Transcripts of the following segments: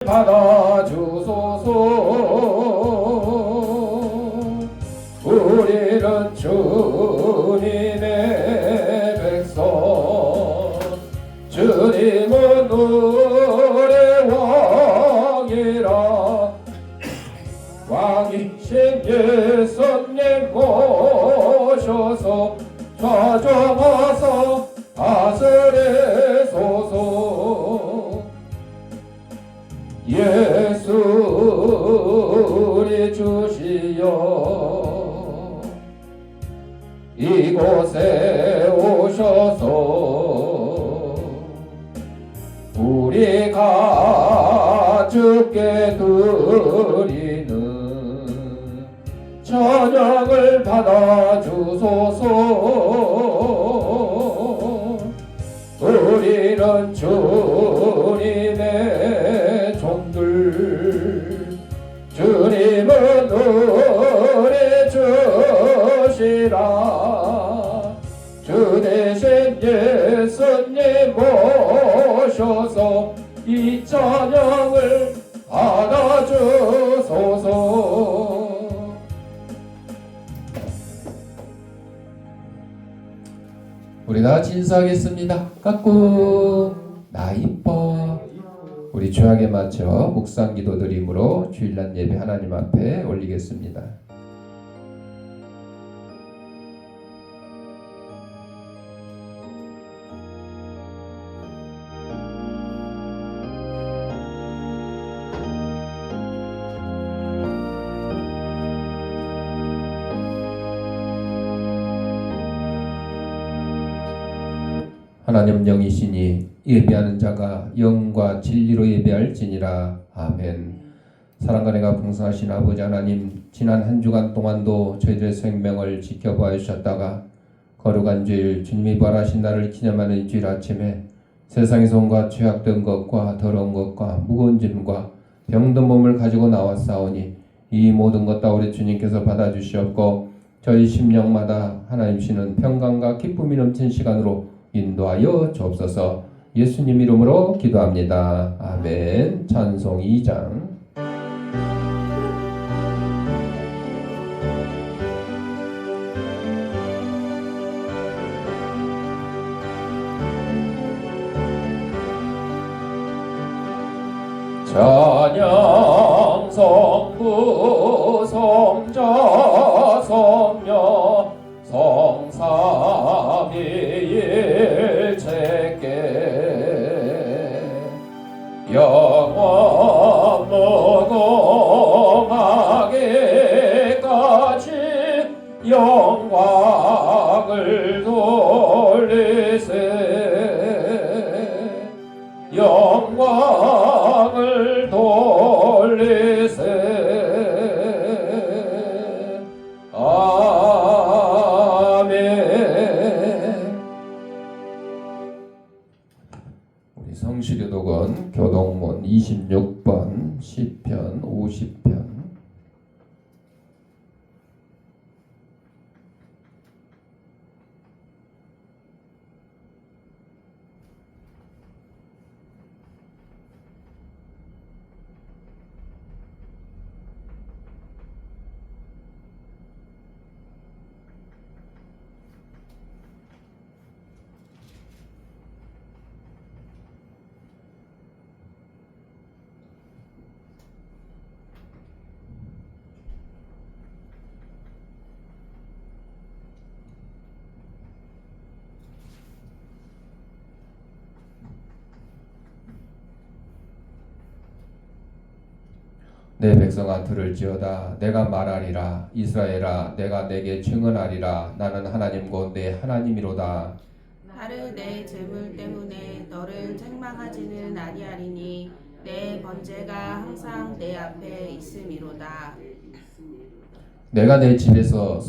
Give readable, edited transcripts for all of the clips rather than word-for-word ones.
받아주소서. 우리는 주님의 백성, 주님은 우리 왕이라. 왕이신 예수님 모셔서 좌정하사 다스리소서. 예수 우리 주시여 이곳에 오셔서 우리가 주께 드리는 찬양을 받아주소서. 우리는 주님의 종들, 주님은 우리 주시라. 주 대신 예수님 모셔서 이 찬양을 받아주소서. 우리 다 진사하겠습니다. 깎고 나 이뻐. 우리 주약에 맞춰 묵상 기도 드림으로 주일날 예배 하나님 앞에 올리겠습니다. 하나님 영이시니 예배하는 자가 영과 진리로 예배할지니라. 아멘. 사랑과 내가 풍성하신 아버지 하나님, 지난 한 주간 동안도 저희들의 생명을 지켜봐 주셨다가 거룩한 주일 주님이 부활하신 날을 기념하는 주일 아침에 세상에서 온갖 죄악된 것과 더러운 것과 무거운 짐과 병든 몸을 가지고 나왔사오니 이 모든 것 다 우리 주님께서 받아주시옵고 저희 심령마다 하나님 시는 평강과 기쁨이 넘친 시간으로 인도하여 주옵소서. 예수님 이름으로 기도합니다. 아멘. 찬송 2장. 찬양 성부 성자 성녀 성삼위일체께 영원 무궁하게까지 영광을 돌리세. 영광을 돌리세. 성시교독은 교동문 26번 시편 50편. 내 백성아 들을지어다. 내가 말하리라. 이스라엘아 내가 내게 증언하리라. 나는 하나님 곧 내 하나님이로다. 나를 내 재물 때문에 너를 책망하지는 아니하리니 내 번제가 항상 내 앞에 있음이로다. 내가 내 집에서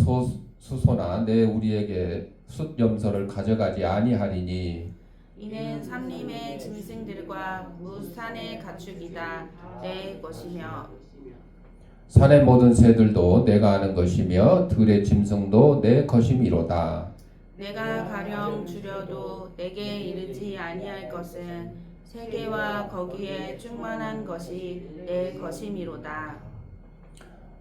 수소나 내 우리에게 숫염소를 가져가지 아니하리니 이는 삼림의 짐승들과 무산의 가축이다 내 것이며 산의 모든 새들도 내가 아는 것이며 들의 짐승도 내 것임이로다. 내가 가령 줄여도 내게 이르지 아니할 것은 세계와 거기에 충만한 것이 내 것임이로다.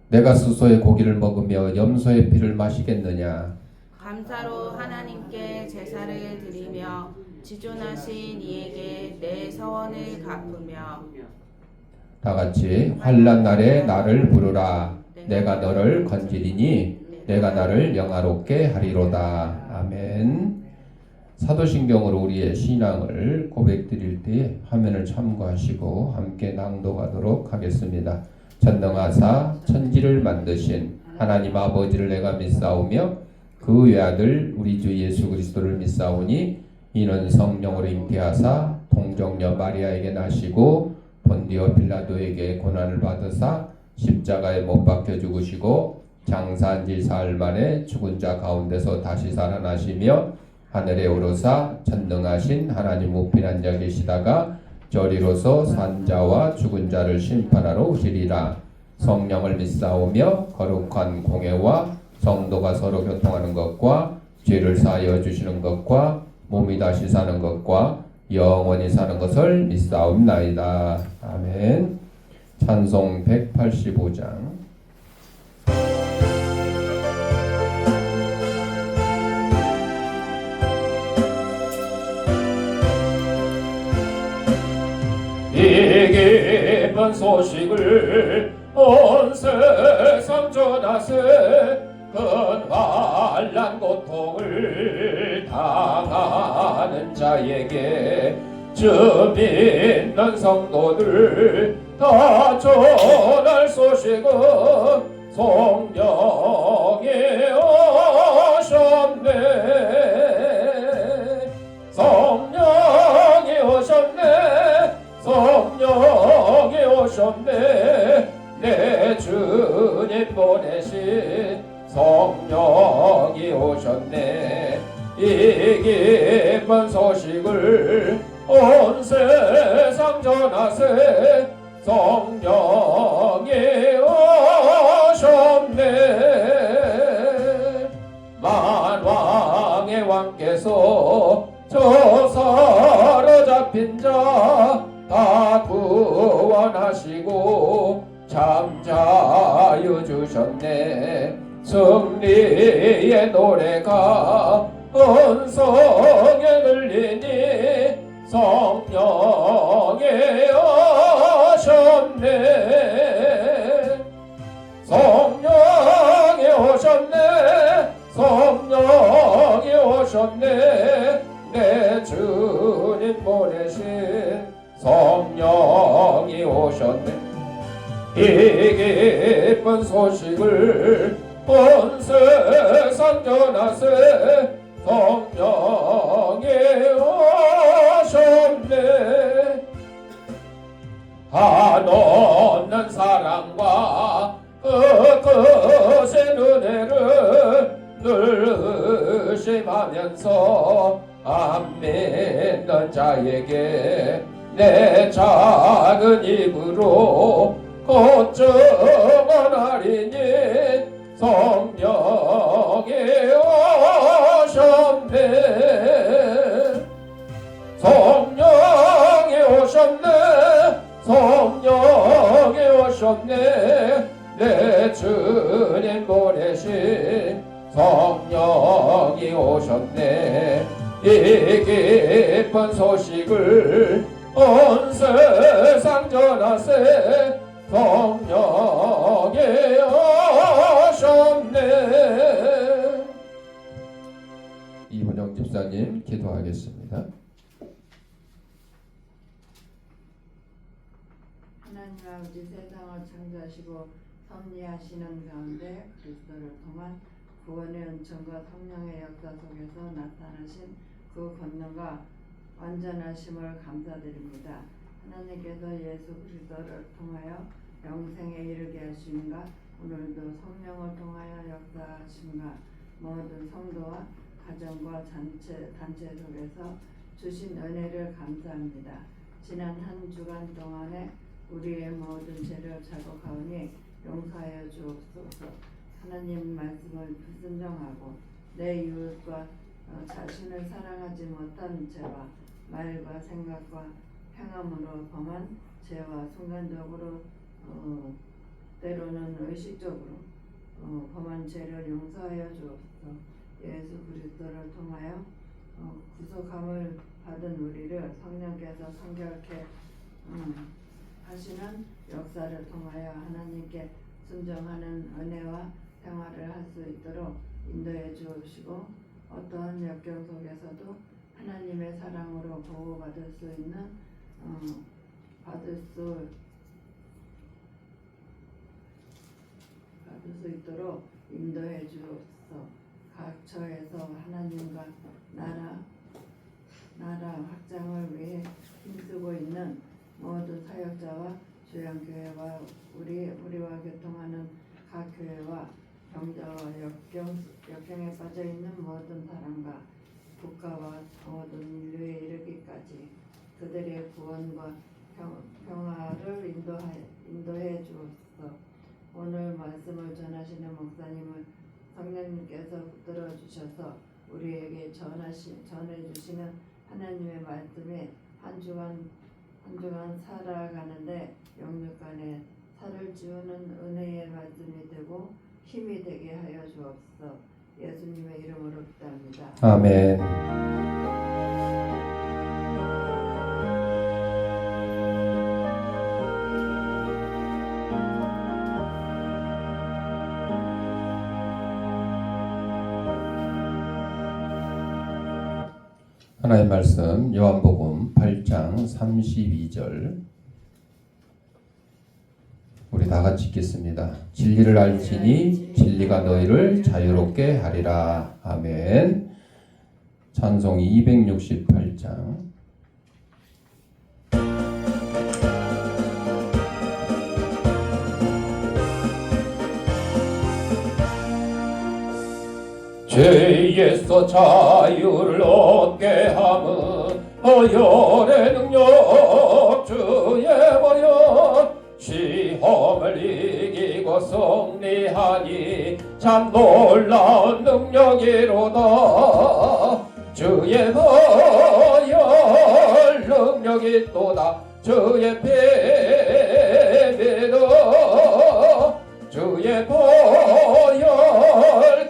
내가 스소의 고기를 먹으며 염소의 피를 마시겠느냐? 감사로 하나님께 제사를 드리며 지존하신 이에게 내 서원을 갚으며 다 같이 환난 날에 나를 부르라. 내가 너를 건지리니 내가 나를 영화롭게 하리로다. 아멘. 사도신경으로 우리의 신앙을 고백드릴 때에 화면을 참고하시고 함께 낭독하도록 하겠습니다. 전능하사 천지를 만드신 하나님 아버지를 내가 믿사오며 그 외아들 우리 주 예수 그리스도를 믿사오니 이는 성령으로 잉태하사 동정녀 마리아에게 나시고 본디오 빌라도에게 고난을 받으사 십자가에 못 박혀 죽으시고 장사한 지 사흘 만에 죽은 자 가운데서 다시 살아나시며 하늘에 오르사 전능하신 하나님 우편 앉아 계시다가 저리로서 산자와 죽은 자를 심판하러 오시리라. 성령을 믿사오며 거룩한 공회와 성도가 서로 교통하는 것과 죄를 사하여 주시는 것과 몸이 다시 사는 것과 영원히 사는 것을 믿사옵나이다. 아멘. 찬송 185장. 이 기쁜 소식을 온 세상 전하세. 큰 환난 고통을 당하는 자에게 주 믿는 성도들 다 전할 소식은 성령이 오셨네. 성령이 오셨네. 성령이 오셨네. 내 주님 보내신 성령이 오셨네. 이 기쁜 소식을 온 세상 전하세. 성령이 오셨네. 만왕의 왕께서 저 사로잡힌 자 다 구원하시고 참 자유 주셨네. 승리의 노래가 온 성에 들리니 성령이 오셨네. 성령이 오셨네. 성령이 오셨네. 내 주님 보내신 성령이 오셨네. 이 기쁜 소식을 온 세상 전하세. 성령이 오셨네. 한없는 사랑과 거센 은혜를 늘 의심하면서 안 믿는 자에게 내 작은 입으로 걱정하리니 성령이 오셨네. 성령이 오셨네. 성령이 오셨네. 내 주님 보내신 성령이 오셨네. 이 기쁜 소식을 온 세상 전하세. 성령이 오셨네. 이분영 집사님 기도하겠습니다. 하나님 아버지, 세상을 창조하시고 섭리하시는 가운데 그리스도를 통한 구원의 은총과 성령의 역사 속에서 나타나신 그 권능과 완전하심을 감사드립니다. 하나님께서 예수 그리스도를 통하여 영생에 이르게 하심과 오늘도 성령을 통하여 역사하심과 모든 성도와 가정과 단체 속에서 주신 은혜를 감사합니다. 지난 한 주간 동안에 우리의 모든 죄를 자복하오니 용서하여 주옵소서. 하나님 말씀을 불순종하고 내 이웃과 자신을 사랑하지 못한 죄와 말과 생각과 행함으로 범한 죄와 순간적으로 때로는 의식적으로 범한 죄를 용서하여 주옵소서. 예수 그리스도를 통하여 구속함을 받은 우리를 성령께서 성결케 하시는 역사를 통하여 하나님께 순종하는 은혜와 생활을 할 수 있도록 인도해 주옵시고, 어떠한 역경 속에서도 하나님의 사랑으로 보호받을 수 있는 받을 수 있도록 인도해 주옵소서. 각 처에서 하나님과 나라 확장을 위해 힘쓰고 있는 모든 사역자와 주양교회와 우리와 교통하는 각 교회와 병자와 역경에 빠져있는 모든 사람과 국가와 모든 인류에 이르기까지 그들의 구원과 평화를 인도해 주옵소서. 오늘 말씀을 전하시는 목사님을 성령님께서 붙들어 주셔서 우리에게 전해주시는 하나님의 말씀에 한 주간 살아가는데 영육간에 살을 지우는 은혜의 말씀이 되고 힘이 되게 하여 주옵소서. 예수님의 이름으로 기도합니다. 아멘. 하나의 말씀 요한복음 8장 32절 우리 다 같이 읽겠습니다. 진리를 알지니 진리가 너희를 자유롭게 하리라. 아멘. 찬송이 268장. 죄에서 자유를 얻게 함은 어혈의 능력 주의 보혈 시험을 이기고 승리하니 참 놀라운 능력이로다. 주의 보혈 능력이 또다. 주의 패배도 주의 보혈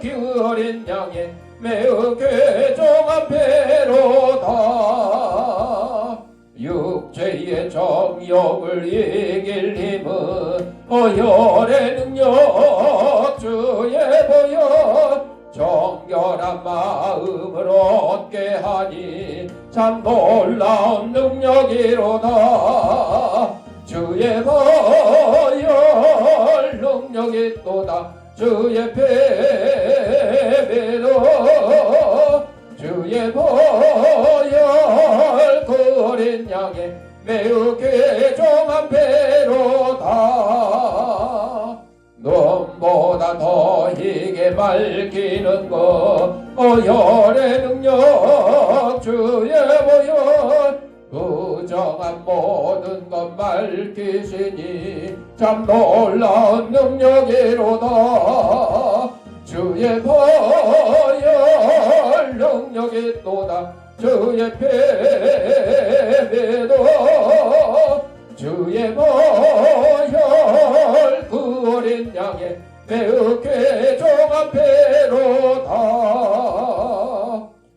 기울인 양에 매우 괴종한 배로다. 육체의 정욕을 이길 힘은 보혈의 능력 주의 보혈 정결한 마음을 얻게 하니 참 놀라운 능력이로다. 주의 보혈 능력이 또다. 주의 패배도 주의 보혈 그 어린 양에 매우 괴종한 배로다. 눈보다 더 희게 밝히는 것 보혈의 능력 주의 보혈 부정한 모든 것 밝히시니 참 놀라운 능력이로다. 주의 보혈 능력이 또다. 주의 패배도 주의 보혈 그 어린 양에 매우 괴종한 배로다.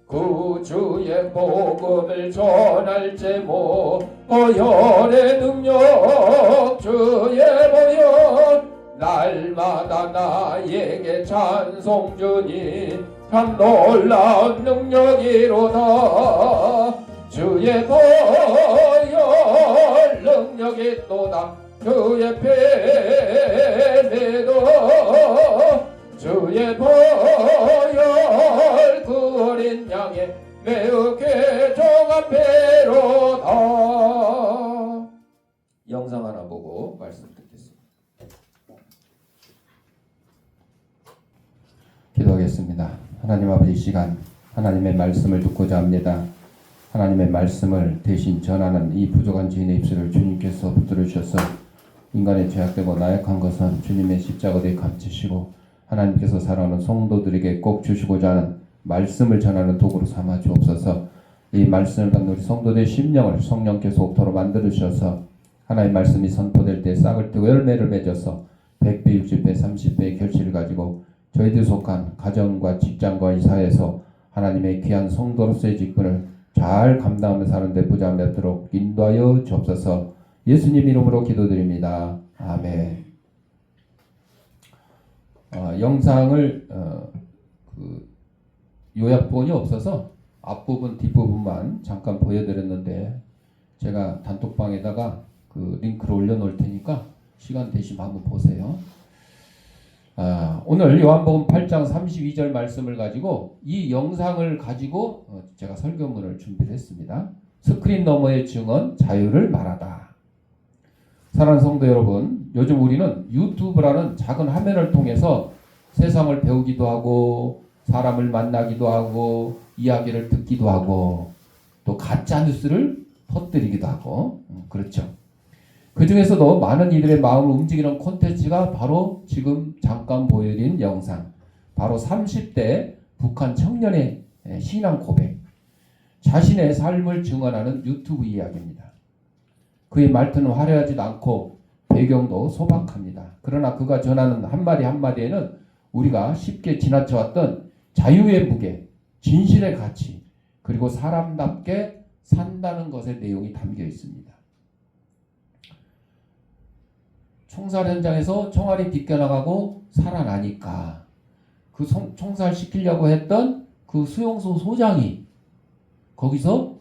구주의 복음을 전할 제목 보혈의 능력 주의 보혈 날마다 나에게 찬송 주니 참 놀라운 능력이로다. 주의 보혈 능력이 또다. 주의 패배도 주의 보혈 그 어린 양에 매우 괴종한 배로다. 영상 하나 보고 말씀 듣겠습니다. 기도하겠습니다. 하나님 아버지, 이 시간 하나님의 말씀을 듣고자 합니다. 하나님의 말씀을 대신 전하는 이 부족한 죄인의 입술을 주님께서 붙들어 주셔서 인간의 죄악되고 나약한 것은 주님의 십자가에 감추시고 하나님께서 사랑하는 성도들에게 꼭 주시고자 하는 말씀을 전하는 도구로 삼아 주옵소서. 이 말씀을 받는 우리 성도들의 심령을 성령께서 옥토로 만들으셔서 하나님 말씀이 선포될 때 싹을 틔고 열매를 맺어서 100배, 60배, 30배의 결실을 가지고 저희들 속한 가정과 직장과 이 사회에서 하나님의 귀한 성도로서의 직분을 잘 감당하며 사는 데 부자 맺도록 인도하여 주옵소서. 예수님 이름으로 기도드립니다. 아멘. 영상을 요약본이 없어서 앞부분 뒷부분만 잠깐 보여드렸는데 제가 단톡방에다가 그 링크를 올려놓을 테니까 시간 되시면 한번 보세요. 오늘 요한복음 8장 32절 말씀을 가지고 이 영상을 가지고 제가 설교문을 준비를 했습니다. 스크린 너머의 증언 자유를 말하다. 사랑하는 성도 여러분, 요즘 우리는 유튜브라는 작은 화면을 통해서 세상을 배우기도 하고 사람을 만나기도 하고 이야기를 듣기도 하고 또 가짜 뉴스를 퍼뜨리기도 하고 그렇죠. 그 중에서도 많은 이들의 마음을 움직이는 콘텐츠가 바로 지금 잠깐 보여드린 영상, 바로 30대 북한 청년의 신앙 고백, 자신의 삶을 증언하는 유튜브 이야기입니다. 그의 말투는 화려하지도 않고 배경도 소박합니다. 그러나 그가 전하는 한마디 한마디에는 우리가 쉽게 지나쳐왔던 자유의 무게, 진실의 가치, 그리고 사람답게 산다는 것의 내용이 담겨 있습니다. 총살 현장에서 총알이 비껴나가고 살아나니까 그 총살 시키려고 했던 그 수용소 소장이 거기서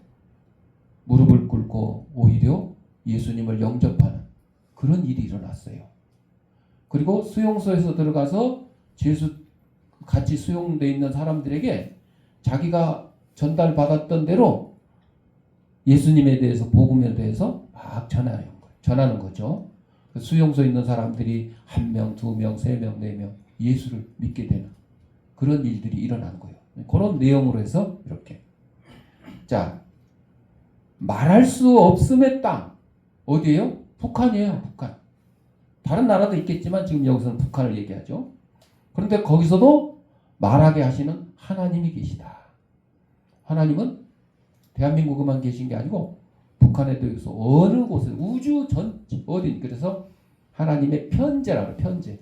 무릎을 꿇고 오히려 예수님을 영접하는 그런 일이 일어났어요. 그리고 수용소에서 들어가서 같이 수용되어 있는 사람들에게 자기가 전달받았던 대로 예수님에 대해서 복음에 대해서 막 전하는 거죠. 수용소에 있는 사람들이 1명, 2명, 3명, 4명 예수를 믿게 되는 그런 일들이 일어난 거예요. 그런 내용으로 해서 이렇게. 자, 말할 수 없음의 땅. 어디예요? 북한이에요. 북한. 다른 나라도 있겠지만 지금 여기서는 북한을 얘기하죠. 그런데 거기서도 말하게 하시는 하나님이 계시다. 하나님은 대한민국에만 계신 게 아니고 북한에도 있어. 어느 곳에 우주 전체 어디. 그래서 하나님의 편재라고. 편재.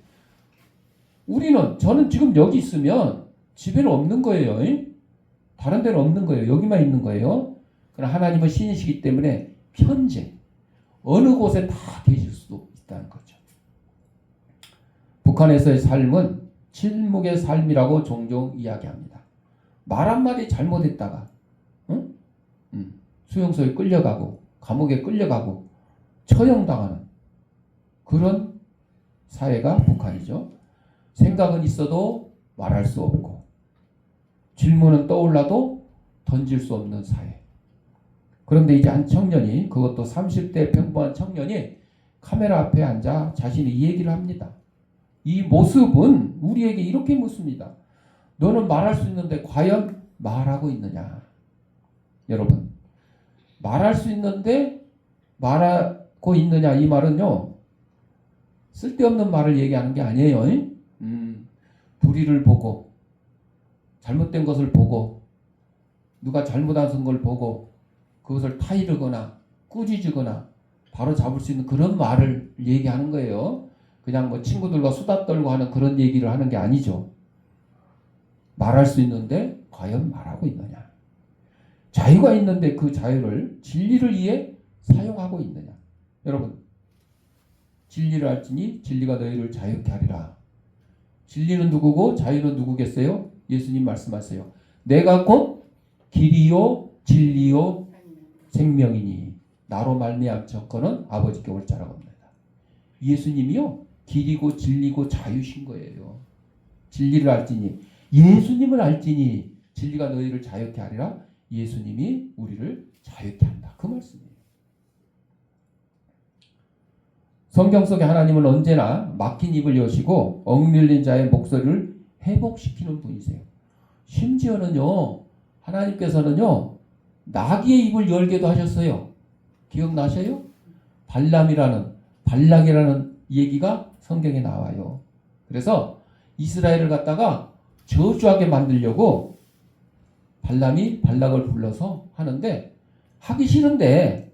저는 지금 여기 있으면 집에는 없는 거예요. 다른 데는 없는 거예요. 여기만 있는 거예요. 그러나 하나님은 신이시기 때문에 편재. 어느 곳에 다 계실 수도 있다는 거죠. 북한에서의 삶은 침묵의 삶이라고 종종 이야기합니다. 말 한마디 잘못했다가 수용소에 끌려가고 감옥에 끌려가고 처형당하는 그런 사회가 북한이죠. 생각은 있어도 말할 수 없고 질문은 떠올라도 던질 수 없는 사회. 그런데 이제 한 청년이, 그것도 30대 평범한 청년이 카메라 앞에 앉아 자신이 이 얘기를 합니다. 이 모습은 우리에게 이렇게 묻습니다. 너는 말할 수 있는데 과연 말하고 있느냐? 여러분, 말할 수 있는데 말하고 있느냐, 이 말은요 쓸데없는 말을 얘기하는 게 아니에요. 불의를 보고 잘못된 것을 보고 누가 잘못한 걸 보고 그것을 타이르거나 꾸짖거나 바로 잡을 수 있는 그런 말을 얘기하는 거예요. 그냥 뭐 친구들과 수다 떨고 하는 그런 얘기를 하는 게 아니죠. 말할 수 있는데 과연 말하고 있느냐? 자유가 있는데 그 자유를 진리를 위해 사용하고 있느냐? 여러분, 진리를 알지니 진리가 너희를 자유케 하리라. 진리는 누구고 자유는 누구겠어요? 예수님 말씀하세요. 내가 곧 길이요 진리요 생명이니 나로 말미암 거는 아버지께 올 자라고 합니다. 예수님이요 길이고 진리고 자유신 거예요. 진리를 알지니, 예수님을 알지니 진리가 너희를 자유케 하리라. 예수님이 우리를 자유케 한다. 그 말씀이에요. 성경 속에 하나님은 언제나 막힌 입을 여시고 억눌린 자의 목소리를 회복시키는 분이세요. 심지어는요, 하나님께서는요, 나귀의 입을 열게도 하셨어요. 기억나셔요? 발락이라는 얘기가 성경에 나와요. 그래서 이스라엘을 갖다가 저주하게 만들려고 발람이 발락을 불러서 하는데 하기 싫은데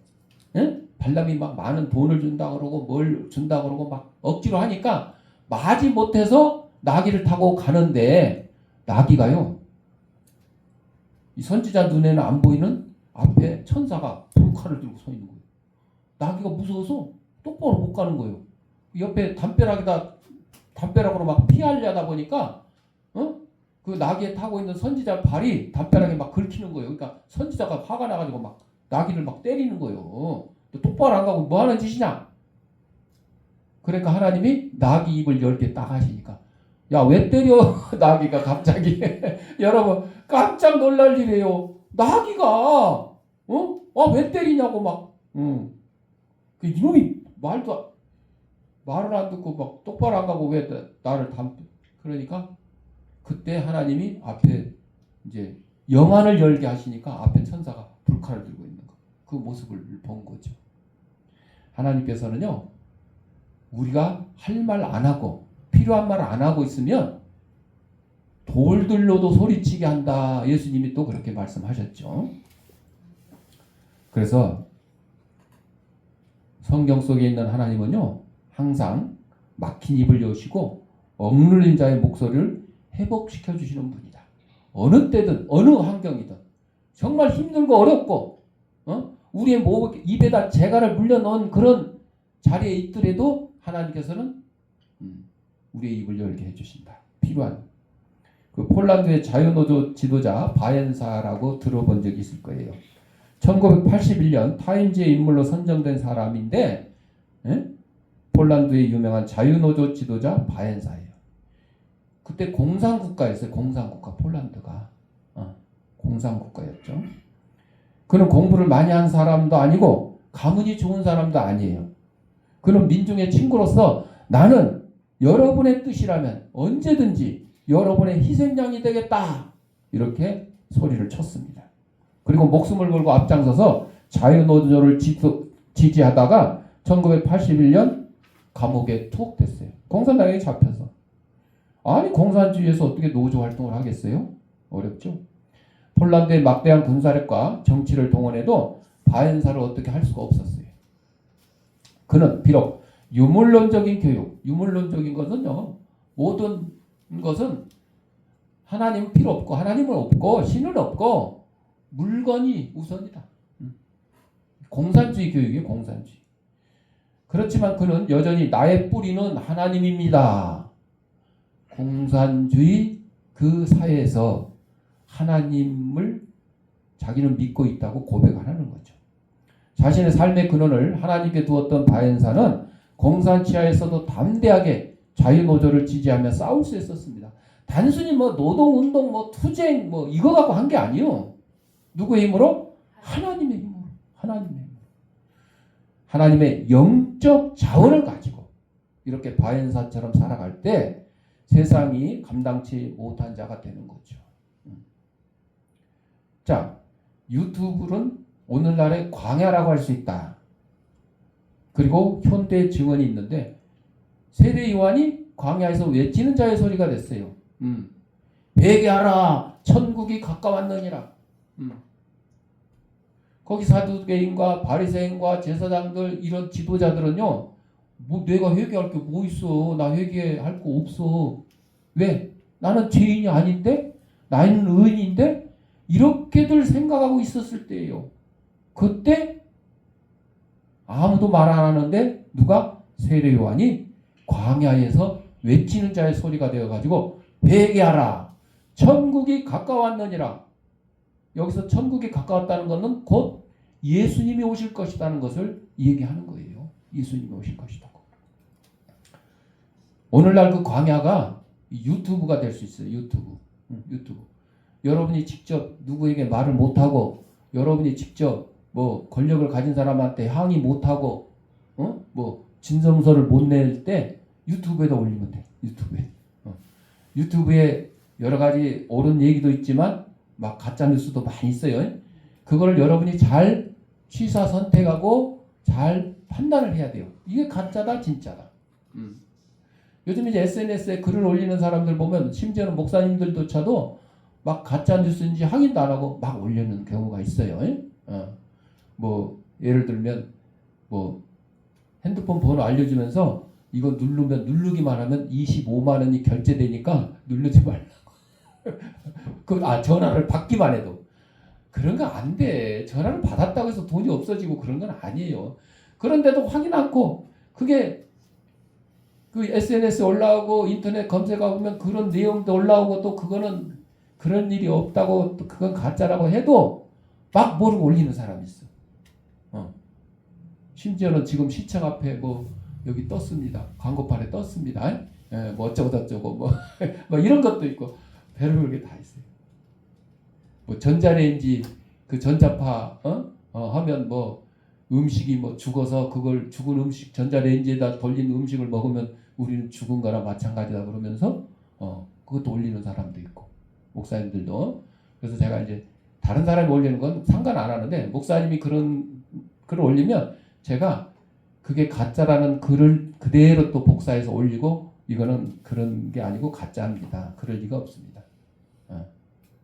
발람이 막 많은 돈을 준다 그러고 뭘 준다 그러고 막 억지로 하니까 마지 못해서 나귀를 타고 가는데 나귀가요 이 선지자 눈에는 안 보이는 앞에 천사가 불칼을 들고 서 있는 거예요. 나귀가 무서워서 똑바로 못 가는 거예요. 옆에 담벼락으로 막 피하려다 보니까 그 나귀에 타고 있는 선지자 발이 담벼락에 막 긁히는 거예요. 그러니까 선지자가 화가 나가지고 막 나귀를 막 때리는 거예요. 똑바로 안 가고 뭐 하는 짓이냐? 그러니까 하나님이 나귀 입을 10개 딱 하시니까 야, 왜 때려? 나귀가 갑자기 여러분 깜짝 놀랄 일이에요. 나귀가 왜 때리냐고 막 그 이놈이 말을 안 듣고 막 똑바로 안 가고 왜 나를 그러니까 그때 하나님이 앞에 이제 영안을 열게 하시니까 앞에 천사가 불칼을 들고 있는 거. 그 모습을 본 거죠. 하나님께서는요. 우리가 할 말 안 하고 필요한 말 안 하고 있으면 돌들로도 소리치게 한다. 예수님이 또 그렇게 말씀하셨죠. 그래서 성경 속에 있는 하나님은요. 항상 막힌 입을 여시고 억눌린 자의 목소리를 회복시켜 주시는 분이다. 어느 때든 어느 환경이든 정말 힘들고 어렵고 우리의 입에다 재갈을 물려놓은 그런 자리에 있더라도 하나님께서는 우리의 입을 열게 해주신다. 필요한 그 폴란드의 자유노조 지도자 바엔사라고 들어본 적이 있을 거예요. 1981년 타임지의 인물로 선정된 사람인데 폴란드의 유명한 자유노조 지도자 바엔사예요. 그때 공산국가였어요. 공산국가 폴란드가 공산국가였죠. 그는 공부를 많이 한 사람도 아니고 가문이 좋은 사람도 아니에요. 그는 민중의 친구로서 나는 여러분의 뜻이라면 언제든지 여러분의 희생양이 되겠다. 이렇게 소리를 쳤습니다. 그리고 목숨을 걸고 앞장서서 자유노조를 지지하다가 1981년 감옥에 투옥됐어요. 공산당에 잡혀서. 아니 공산주의에서 어떻게 노조 활동을 하겠어요? 어렵죠. 폴란드의 막대한 군사력과 정치를 동원해도 바엔사를 어떻게 할 수가 없었어요. 그는 비록 유물론적인 교육, 유물론적인 것은요. 모든 것은 하나님은 필요 없고 하나님은 없고 신은 없고 물건이 우선이다. 공산주의 교육이에요. 공산주의. 그렇지만 그는 여전히 나의 뿌리는 하나님입니다. 공산주의 그 사회에서 하나님을 자기는 믿고 있다고 고백하는 거죠. 자신의 삶의 근원을 하나님께 두었던 바엔사는 공산 치하에서도 담대하게 자유노조를 지지하며 싸울 수 있었습니다. 단순히 뭐 노동운동, 뭐 투쟁, 뭐 이거 갖고 한 게 아니에요. 누구의 힘으로? 하나님의 힘으로. 하나님의 힘으로. 하나님의 영적 자원을 가지고 이렇게 바엔사처럼 살아갈 때 세상이 감당치 못한 자가 되는 거죠. 자, 유튜브는 오늘날의 광야라고 할 수 있다. 그리고 현대 증언이 있는데 세례 요한이 광야에서 외치는 자의 소리가 됐어요. 회개하라 천국이 가까웠느니라. 거기 사두개인과 바리새인과 제사장들 이런 지도자들은요. 뭐 내가 회개할 게 뭐 있어. 나 회개할 거 없어. 왜? 나는 죄인이 아닌데? 나는 의인인데? 이렇게들 생각하고 있었을 때예요. 그때 아무도 말 안 하는데 누가? 세례 요한이 광야에서 외치는 자의 소리가 되어가지고 회개하라. 천국이 가까웠느니라. 여기서 천국이 가까웠다는 것은 곧 예수님이 오실 것이라는 것을 얘기하는 거예요. 예수님이 오실 것이다. 오늘날 그 광야가 유튜브가 될 수 있어요. 유튜브. 여러분이 직접 누구에게 말을 못하고 여러분이 직접 뭐 권력을 가진 사람한테 항의 못하고 뭐 진정서를 못 낼 때 유튜브에다 올리면 돼. 유튜브에 여러 가지 옳은 얘기도 있지만 막 가짜 뉴스도 많이 있어요. 그걸 여러분이 잘 취사 선택하고 잘 판단을 해야 돼요. 이게 가짜다 진짜다. 요즘 이제 SNS에 글을 올리는 사람들 보면 심지어는 목사님들조차도 막 가짜 뉴스인지 확인도 안 하고 막 올리는 경우가 있어요. 뭐 예를 들면 뭐 핸드폰 번호 알려주면서 이거 누르기만 하면 25만 원이 결제되니까 누르지 말라고. 전화를 받기만 해도 그런 거 안 돼. 전화를 받았다고 해서 돈이 없어지고 그런 건 아니에요. 그런데도 확인 않고 그게 그 SNS에 올라오고 인터넷 검색해보면 그런 내용도 올라오고 또 그거는 그런 일이 없다고 또 그건 가짜라고 해도 막 모르고 올리는 사람이 있어. 심지어는 지금 시청 앞에 뭐 여기 떴습니다. 광고판에 떴습니다. 뭐 어쩌고 저쩌고 뭐 이런 것도 있고 별별 게 다 있어요. 뭐 전자레인지 그 전자파 하면 뭐 음식이 뭐 죽어서 그걸 죽은 음식 전자레인지에다 돌린 음식을 먹으면 우리는 죽은 거나 마찬가지다 그러면서 그것도 올리는 사람도 있고 목사님들도. 그래서 제가 이제 다른 사람이 올리는 건 상관 안 하는데 목사님이 그런 글을 올리면 제가 그게 가짜라는 글을 그대로 또 복사해서 올리고 이거는 그런 게 아니고 가짜입니다. 그럴 리가 없습니다.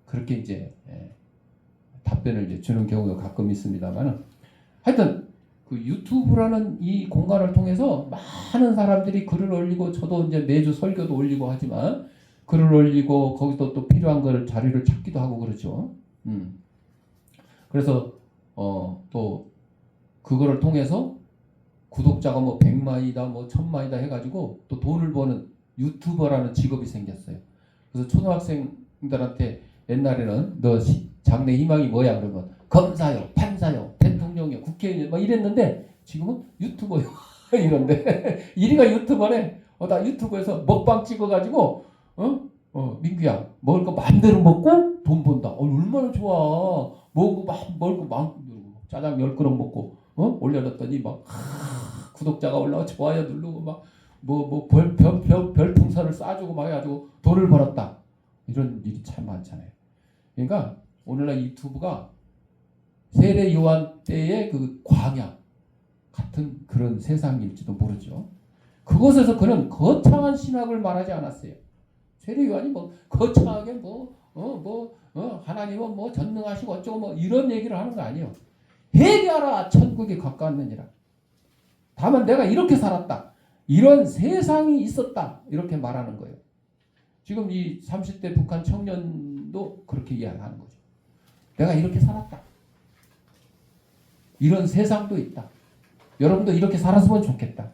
그렇게 이제 답변을 이제 주는 경우가 가끔 있습니다만 하여튼 그 유튜브라는 이 공간을 통해서 많은 사람들이 글을 올리고 저도 이제 매주 설교도 올리고 하지만 글을 올리고 거기서 또 필요한 걸 자료를 찾기도 하고 그렇죠. 그래서 또 그거를 통해서 구독자가 뭐 100만이다 뭐 1000만이다 해가지고 또 돈을 버는 유튜버라는 직업이 생겼어요. 그래서 초등학생들한테 옛날에는 너 장래 희망이 뭐야 그러면 검사요, 판사요, 대통령이요, 국회의원이요 막 이랬는데 지금은 유튜버요 이런데 이리가 유튜버네. 나 유튜브에서 먹방 찍어가지고 민규야 먹을 거 마음대로 먹고 돈 번다. 얼마나 좋아. 먹을 거 막 짜장 10그릇 먹고 올려놨더니 막 구독자가 올라와 좋아요 누르고 막 별풍선을 쏴주고 막 해가지고 돈을 벌었다. 이런 일이 참 많잖아요. 그러니까 오늘날 유튜브가 세례 요한 때의 그 광야 같은 그런 세상일지도 모르죠. 그곳에서 그는 거창한 신학을 말하지 않았어요. 세례 요한이 뭐 거창하게 하나님은 뭐 전능하시고 어쩌고 뭐 이런 얘기를 하는 거 아니에요. 회개하라 천국이 가까웠느니라. 다만 내가 이렇게 살았다. 이런 세상이 있었다. 이렇게 말하는 거예요. 지금 이 30대 북한 청년도 그렇게 이야기하는 거죠. 내가 이렇게 살았다. 이런 세상도 있다. 여러분도 이렇게 살았으면 좋겠다.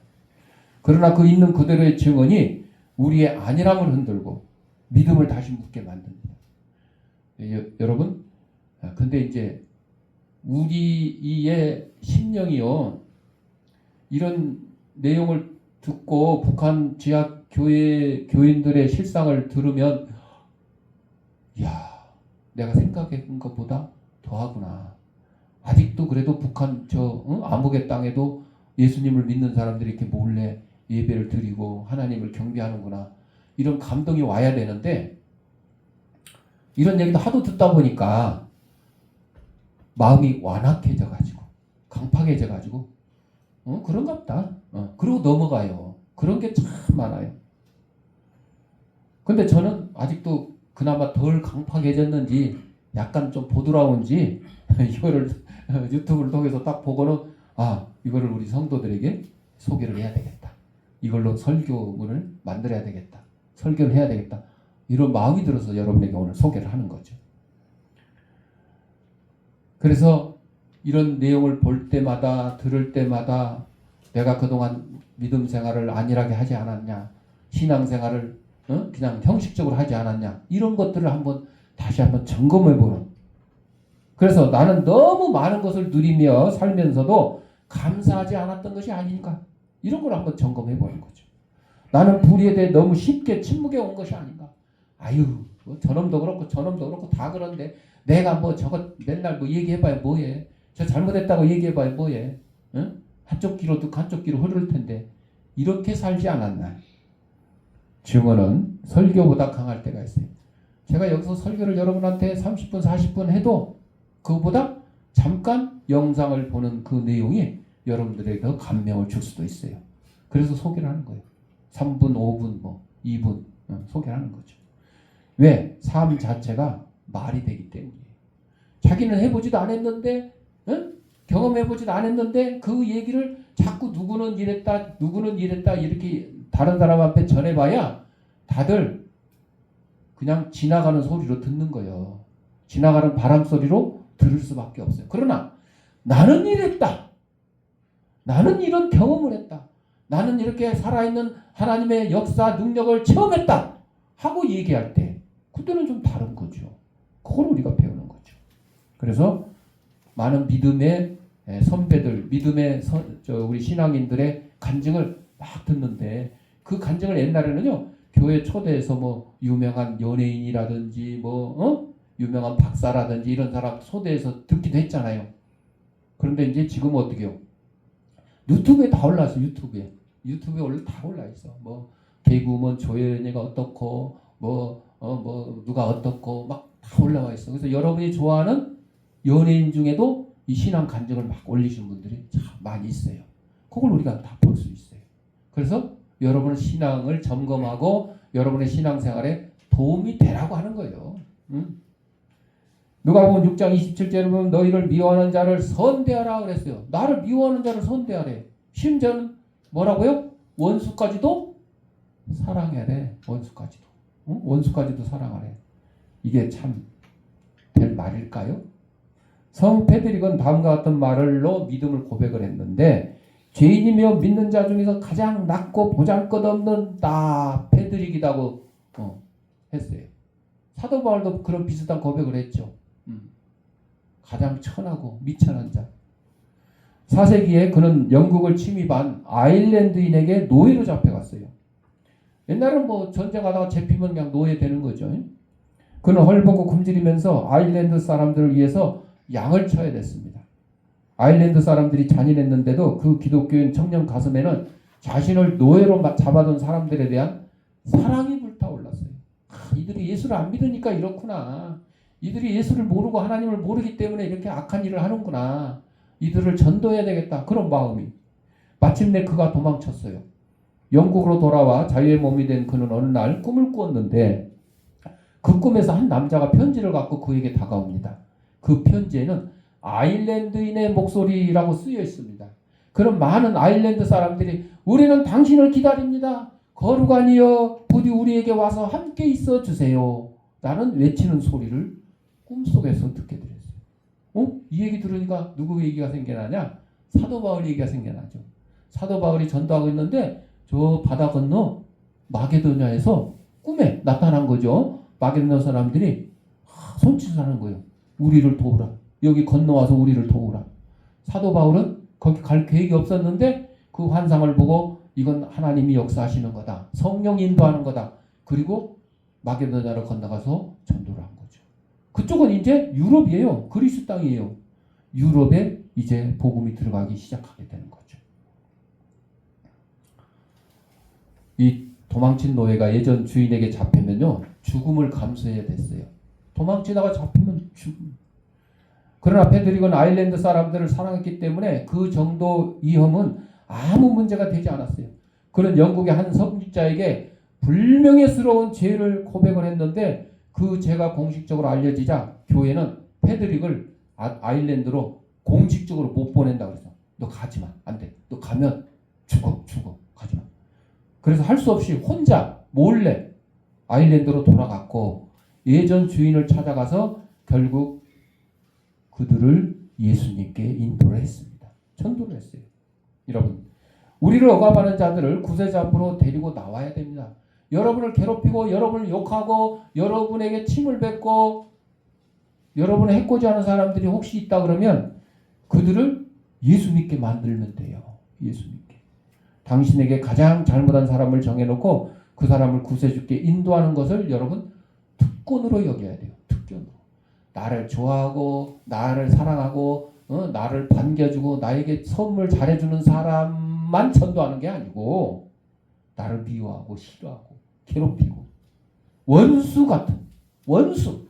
그러나 그 있는 그대로의 증언이 우리의 안일함을 흔들고 믿음을 다시 묻게 만듭니다. 여러분, 근데 이제 우리의 심령이요, 이런 내용을 듣고 북한 지하 교인들의 실상을 들으면, 야, 내가 생각한 것보다 더하구나. 아직도 그래도 북한 암흑의 땅에도 예수님을 믿는 사람들이 이렇게 몰래 예배를 드리고 하나님을 경배하는구나. 이런 감동이 와야 되는데, 이런 얘기도 하도 듣다 보니까 마음이 완악해져가지고 강팍해져가지고 그런갑다. 그러고 넘어가요. 그런 게 참 많아요. 근데 저는 아직도 그나마 덜 강팍해졌는지 약간 좀 보드라운지 이거를 유튜브를 통해서 딱 보고는 이거를 우리 성도들에게 소개를 해야 되겠다. 이걸로 설교문을 만들어야 되겠다. 설교를 해야 되겠다. 이런 마음이 들어서 여러분에게 오늘 소개를 하는 거죠. 그래서 이런 내용을 볼 때마다 들을 때마다 내가 그동안 믿음 생활을 안일하게 하지 않았냐, 신앙 생활을 그냥 형식적으로 하지 않았냐, 이런 것들을 다시 한번 점검해보는. 그래서 나는 너무 많은 것을 누리며 살면서도 감사하지 않았던 것이 아닌가, 이런 걸 한번 점검해보는 거죠. 나는 불의에 대해 너무 쉽게 침묵해 온 것이 아닌가. 저놈도 그렇고 저놈도 그렇고 다 그런데 내가 저거 맨날 얘기해봐야 뭐해. 저 잘못했다고 얘기해봐야 뭐해. 한쪽 귀로 듣고 한쪽 귀로 흐를 텐데 이렇게 살지 않았나. 증언은 설교보다 강할 때가 있어요. 제가 여기서 설교를 여러분한테 30분 40분 해도 그거보다 잠깐 영상을 보는 그 내용이 여러분들에게 더 감명을 줄 수도 있어요. 그래서 소개를 하는 거예요. 3분 5분 2분 소개를 하는 거죠. 왜? 삶 자체가 말이 되기 때문이에요. 자기는 해보지도 않았는데, 응? 경험해보지도 않았는데 그 얘기를 자꾸 누구는 이랬다, 누구는 이랬다 이렇게 다른 사람 앞에 전해봐야 다들 그냥 지나가는 소리로 듣는 거예요. 지나가는 바람 소리로 들을 수밖에 없어요. 그러나 나는 이랬다. 나는 이런 경험을 했다. 나는 이렇게 살아있는 하나님의 역사, 능력을 체험했다. 하고 얘기할 때 그때는 좀 다른 거죠. 그걸 우리가 배우는 거죠. 그래서 많은 믿음의 선배들, 믿음의 우리 신앙인들의 간증을 막 듣는데 그 간증을 옛날에는요 교회 초대해서 뭐 유명한 연예인이라든지 유명한 박사라든지 이런 사람 초대해서 듣기도 했잖아요. 그런데 이제 지금은 어떻게 해요? 유튜브에 다 올라왔어. 유튜브에 원래 다 올라 있어. 뭐 개그우먼 조혜련이가 어떻고 누가 어떻고 막 다 올라와 있어. 그래서 여러분이 좋아하는 연예인 중에도 이 신앙 간증을 막 올리시는 분들이 참 많이 있어요. 그걸 우리가 다 볼 수 있어요. 그래서 여러분의 신앙을 점검하고 여러분의 신앙생활에 도움이 되라고 하는 거예요. 누가복음 6장 27절에 보면 너희를 미워하는 자를 선대하라 그랬어요. 나를 미워하는 자를 선대하래. 심지어는 뭐라고요? 원수까지도 사랑해래. 원수까지도. 원수까지도 사랑하래. 이게 참 될 말일까요? 성 페드릭은 다음과 같은 말로 믿음을 고백을 했는데 죄인이며 믿는 자 중에서 가장 낮고 보잘것없는 나 페드릭이라고 했어요. 사도 바울도 그런 비슷한 고백을 했죠. 가장 천하고 미천한 자. 4세기에 그는 영국을 침입한 아일랜드인에게 노예로 잡혀갔어요. 옛날은 뭐 전쟁하다가 잡히면 그냥 노예 되는 거죠. 그는 헐벗고 굶주리면서 아일랜드 사람들을 위해서 양을 쳐야 됐습니다. 아일랜드 사람들이 잔인했는데도 그 기독교인 청년 가슴에는 자신을 노예로 잡아둔 사람들에 대한 사랑이 불타올랐어요. 이들이 예수를 안 믿으니까 이렇구나. 이들이 예수를 모르고 하나님을 모르기 때문에 이렇게 악한 일을 하는구나. 이들을 전도해야 되겠다. 그런 마음이. 마침내 그가 도망쳤어요. 영국으로 돌아와 자유의 몸이 된 그는 어느 날 꿈을 꾸었는데 그 꿈에서 한 남자가 편지를 갖고 그에게 다가옵니다. 그 편지에는 아일랜드인의 목소리라고 쓰여 있습니다. 그런 많은 아일랜드 사람들이 우리는 당신을 기다립니다. 거룩하니여 부디 우리에게 와서 함께 있어 주세요. 라는 외치는 소리를 꿈속에서 듣게 되었어요. 이 얘기 들으니까 누구 얘기가 생겨나냐? 사도 바울 얘기가 생겨나죠. 사도 바울이 전도하고 있는데 저 바다 건너 마게도냐에서 꿈에 나타난 거죠. 마게도냐 사람들이 손짓을 하는 거예요. 우리를 도우라. 여기 건너와서 우리를 도우라. 사도 바울은 거기 갈 계획이 없었는데 그 환상을 보고 이건 하나님이 역사하시는 거다. 성령 인도하는 거다. 그리고 마게도냐로 건너가서 전도를 한 거죠. 그쪽은 이제 유럽이에요. 그리스 땅이에요. 유럽에 이제 복음이 들어가기 시작하게 되는 거죠. 이 도망친 노예가 예전 주인에게 잡히면요. 죽음을 감수해야 됐어요. 도망치다가 잡히면 죽음. 그러나 페드릭은 아일랜드 사람들을 사랑했기 때문에 그 정도 위험은 아무 문제가 되지 않았어요. 그는 영국의 한 선지자에게 불명예스러운 죄를 고백을 했는데 그 죄가 공식적으로 알려지자 교회는 페드릭을 아일랜드로 공식적으로 못 보낸다고 그래서 너 가지마. 안 돼. 너 가면 죽어. 가지마. 그래서 할 수 없이 혼자 몰래 아일랜드로 돌아갔고 예전 주인을 찾아가서 결국 그들을 예수님께 인도를 했습니다. 전도를 했어요. 여러분, 우리를 억압하는 자들을 구세자 앞으로 데리고 나와야 됩니다. 여러분을 괴롭히고 여러분을 욕하고 여러분에게 침을 뱉고 여러분을 해코지하는 사람들이 혹시 있다 그러면 그들을 예수 믿게 만들면 돼요. 예수 믿게. 당신에게 가장 잘못한 사람을 정해놓고 그 사람을 구세주께 인도하는 것을 여러분 특권으로 여겨야 돼요. 특권으로. 나를 좋아하고 나를 사랑하고 나를 반겨주고 나에게 선물 잘해주는 사람만 전도하는 게 아니고 나를 미워하고 싫어하고 괴롭히고 원수 같은 원수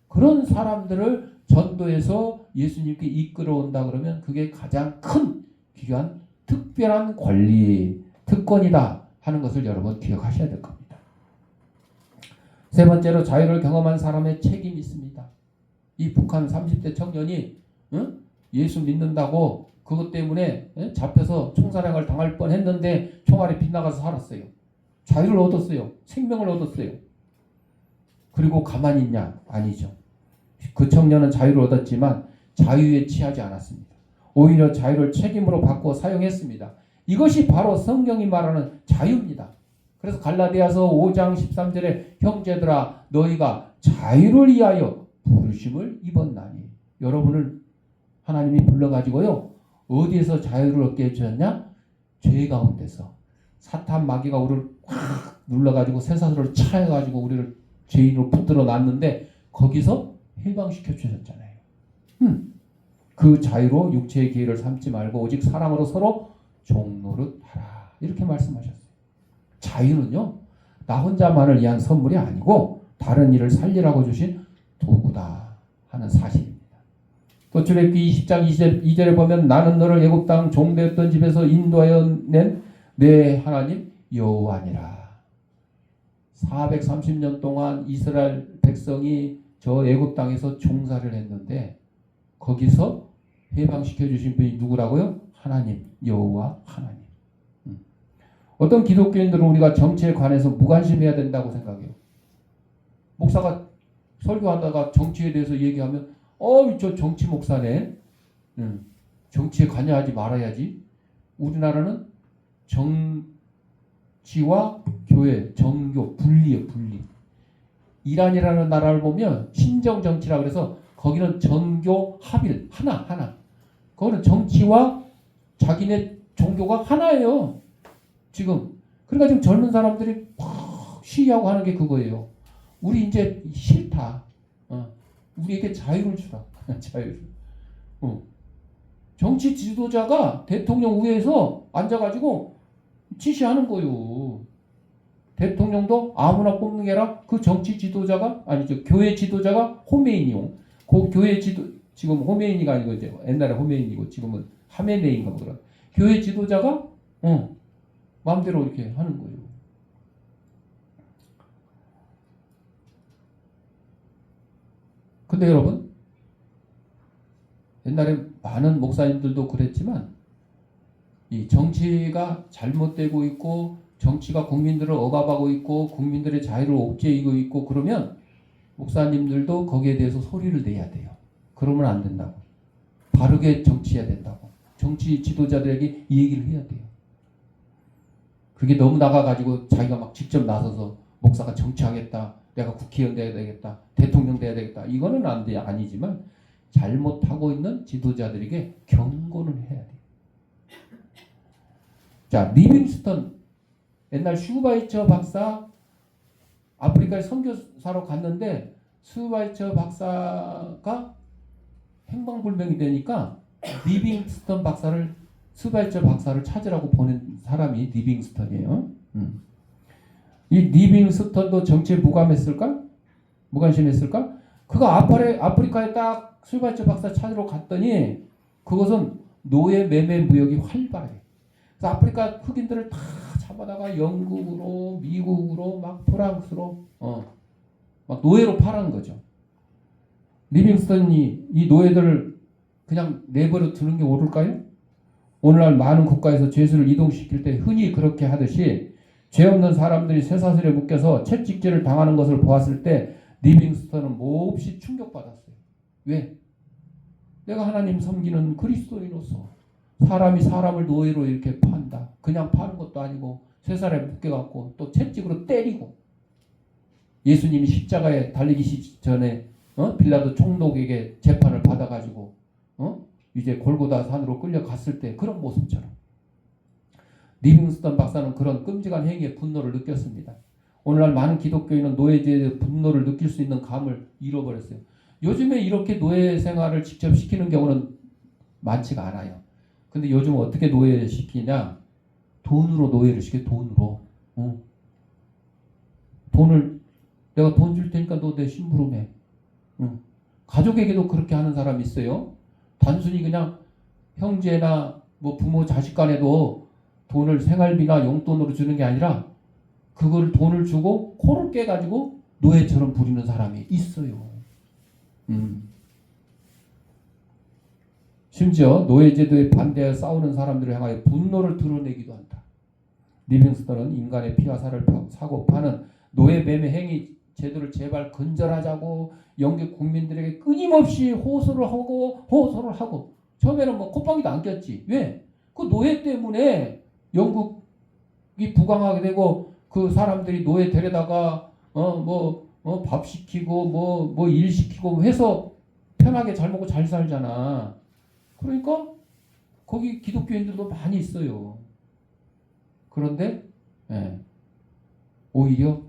그런 사람들을 전도해서 예수님께 이끌어온다 그러면 그게 가장 큰 귀한 특별한 권리 특권이다 하는 것을 여러분 기억하셔야 될 겁니다. 세 번째로 자유를 경험한 사람의 책임이 있습니다. 이 북한 30대 청년이 예수 믿는다고 그것 때문에 잡혀서 총사령을 당할 뻔했는데 총알이 빗나가서 살았어요. 자유를 얻었어요. 생명을 얻었어요. 그리고 가만히 있냐? 아니죠. 그 청년은 자유를 얻었지만 자유에 취하지 않았습니다. 오히려 자유를 책임으로 바꿔 사용했습니다. 이것이 바로 성경이 말하는 자유입니다. 그래서 갈라디아서 5장 13절에 형제들아 너희가 자유를 위하여 부르심을 입었나니. 여러분을 하나님이 불러가지고요. 어디에서 자유를 얻게 해주셨냐? 죄 가운데서. 사탄 마귀가 우리를 확 눌러가지고 쇠사슬을 차여가지고 우리를 죄인으로 붙들어 놨는데 거기서 해방시켜 주셨잖아요. 그 자유로 육체의 기회를 삼지 말고 오직 사랑으로 서로 종노릇 하라. 이렇게 말씀하셨어요. 자유는요. 나 혼자만을 위한 선물이 아니고 다른 일을 살리라고 주신 도구다 하는 사실입니다. 또 출애굽기 20장 2절에 보면 나는 너를 애굽 땅 종되었던 집에서 인도하여 낸 내 하나님 여호와니라. 430년 동안 이스라엘 백성이 저 애굽 땅에서 종살이를 했는데 거기서 해방시켜 주신 분이 누구라고요? 하나님, 여호와 하나님. 어떤 기독교인들은 우리가 정치에 관해서 무관심해야 된다고 생각해요. 목사가 설교하다가 정치에 대해서 얘기하면 저 정치 목사네. 정치에 관여하지 말아야지. 우리나라는 정치와 교회, 정교 분리예요. 분리. 이란이라는 나라를 보면 신정 정치라 그래서 거기는 정교 합일 하나. 거기는 정치와 자기네 종교가 하나예요. 지금 그러니까 지금 젊은 사람들이 막 시위하고 하는 게 그거예요. 우리 이제 싫다. 우리에게 자유를 주라. 자유를. 정치 지도자가 대통령 위에서 앉아가지고 지시하는 거요. 대통령도 아무나 뽑는 게 아니라 그 정치 지도자가 아니죠. 교회 지도자가 호메인이요. 그 교회 지금 호메인이가 아니고 이제 옛날에 호메인이고 지금은 하메네인가 뭐 그런. 교회 지도자가 마음대로 이렇게 하는 거예요. 근데 여러분 옛날에 많은 목사님들도 그랬지만 이 정치가 잘못되고 있고 정치가 국민들을 억압하고 있고 국민들의 자유를 옥죄이고 있고 그러면 목사님들도 거기에 대해서 소리를 내야 돼요. 그러면 안 된다고. 바르게 정치해야 된다고. 정치 지도자들에게 이 얘기를 해야 돼요. 그게 너무 나가가지고 자기가 막 직접 나서서 목사가 정치하겠다. 내가 국회의원 돼야 되겠다. 대통령 돼야 되겠다. 이거는 안 돼. 아니지만 잘못하고 있는 지도자들에게 경고는 해야 돼요. 자, 리빙스턴 옛날 슈바이처 박사 아프리카에 선교사로 갔는데 슈바이처 박사가 행방불명이 되니까 리빙스턴 박사를 슈바이처 박사를 찾으라고 보낸 사람이 리빙스턴이에요. 이 리빙스턴도 정치에 무감했을까? 무관심했을까? 그가 아프리카에 딱 슈바이처 박사 찾으러 갔더니 그것은 노예 매매 무역이 활발해. 그래서 아프리카 흑인들을 다 잡아다가 영국으로, 미국으로, 막 프랑스로, 막 노예로 팔은 거죠. 리빙스턴이 이 노예들을 그냥 내버려 두는 게 옳을까요? 오늘날 많은 국가에서 죄수를 이동시킬 때 흔히 그렇게 하듯이 죄 없는 사람들이 쇠사슬에 묶여서 채찍질을 당하는 것을 보았을 때 리빙스턴은 몹시 충격받았어요. 왜? 내가 하나님 섬기는 그리스도인으로서 사람이 사람을 노예로 이렇게 판다. 그냥 파는 것도 아니고 쇠사슬에 묶여갖고 또 채찍으로 때리고 예수님이 십자가에 달리기 전에 빌라도 총독에게 재판을 받아가지고 이제 골고다 산으로 끌려갔을 때 그런 모습처럼 리빙스턴 박사는 그런 끔찍한 행위에 분노를 느꼈습니다. 오늘날 많은 기독교인은 노예에 대해 분노를 느낄 수 있는 감을 잃어버렸어요. 요즘에 이렇게 노예 생활을 직접 시키는 경우는 많지가 않아요. 근데 요즘 어떻게 노예를 시키냐? 돈으로 노예를 시켜. 돈으로. 돈을 내가 돈 줄 테니까 너 내 심부름해. 가족에게도 그렇게 하는 사람이 있어요. 단순히 그냥 형제나 뭐 부모 자식 간에도 돈을 생활비나 용돈으로 주는 게 아니라 그걸 돈을 주고 코를 깨가지고 노예처럼 부리는 사람이 있어요. 심지어 노예제도에 반대해 싸우는 사람들을 향하여 분노를 드러내기도 한다. 리빙스턴은 인간의 피와 살을 사고 파는 노예 매매 행위 제도를 제발 건절하자고 영국 국민들에게 끊임없이 호소를 하고 처음에는 뭐 콧방귀도 안 꼈지. 왜? 그 노예 때문에 영국이 부강하게 되고 그 사람들이 노예 데려다가 밥 시키고 뭐 일 시키고 해서 편하게 잘 먹고 잘 살잖아. 그러니까 거기 기독교인들도 많이 있어요. 그런데 오히려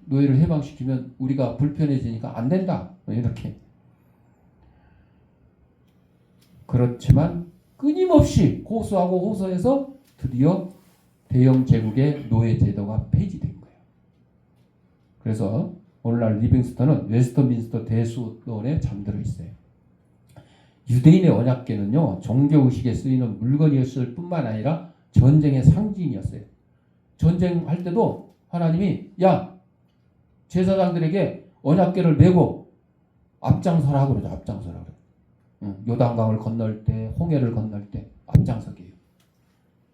노예를 해방시키면 우리가 불편해지니까 안 된다. 이렇게. 그렇지만 끊임없이 호소하고 호소해서 드디어 대영 제국의 노예 제도가 폐지된 거예요. 그래서 오늘날 리빙스턴은 웨스터민스터 대수원에 잠들어 있어요. 유대인의 언약궤는요, 종교의식에 쓰이는 물건이었을 뿐만 아니라 전쟁의 상징이었어요. 전쟁할 때도 하나님이 제사장들에게 언약궤를 메고 앞장서라고 그러죠. 앞장서라고. 요단강을 건널 때, 홍해를 건널 때 앞장서게 해요.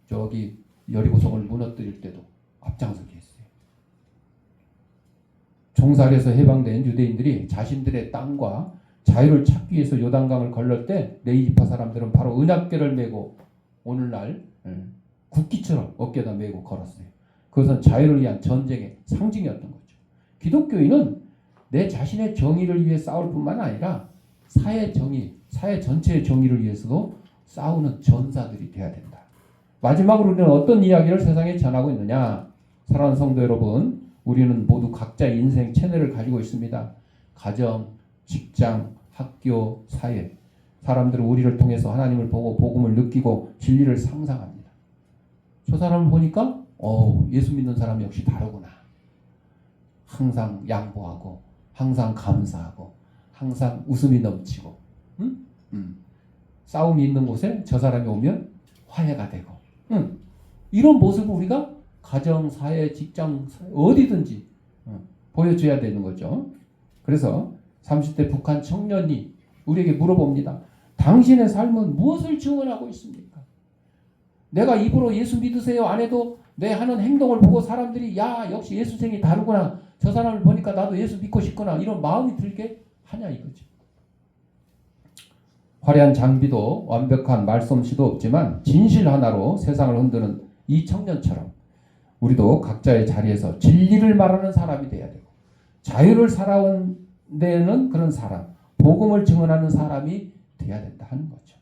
저기 여리고성을 무너뜨릴 때도 앞장서게 했어요. 종살에서 해방된 유대인들이 자신들의 땅과 자유를 찾기 위해서 요단강을 건널 때 레이지파 사람들은 바로 언약궤를 메고 오늘날 국기처럼 어깨에다 메고 걸었어요. 그것은 자유를 위한 전쟁의 상징이었던 거죠. 기독교인은 내 자신의 정의를 위해 싸울 뿐만 아니라 사회 정의, 사회 전체의 정의를 위해서도 싸우는 전사들이 돼야 된다. 마지막으로 우리는 어떤 이야기를 세상에 전하고 있느냐? 사랑하는 성도 여러분, 우리는 모두 각자의 인생 채널을 가지고 있습니다. 가정, 직장, 학교, 사회. 사람들은 우리를 통해서 하나님을 보고 복음을 느끼고 진리를 상상합니다. 저 사람을 보니까 예수 믿는 사람 역시 다르구나. 항상 양보하고 항상 감사하고 항상 웃음이 넘치고 싸움이 있는 곳에 저 사람이 오면 화해가 되고 이런 모습을 우리가 가정, 사회, 직장 어디든지 보여줘야 되는 거죠. 그래서 30대 북한 청년이 우리에게 물어봅니다. 당신의 삶은 무엇을 증언하고 있습니까? 내가 입으로 예수 믿으세요 안 해도 내 하는 행동을 보고 사람들이 역시 예수생이 다르구나. 저 사람을 보니까 나도 예수 믿고 싶구나. 이런 마음이 들게 하냐 이거죠. 화려한 장비도 완벽한 말솜씨도 없지만 진실 하나로 세상을 흔드는 이 청년처럼 우리도 각자의 자리에서 진리를 말하는 사람이 돼야 되고 자유를 살아온 데는 그런 사람, 복음을 증언하는 사람이 돼야 된다 하는 거죠.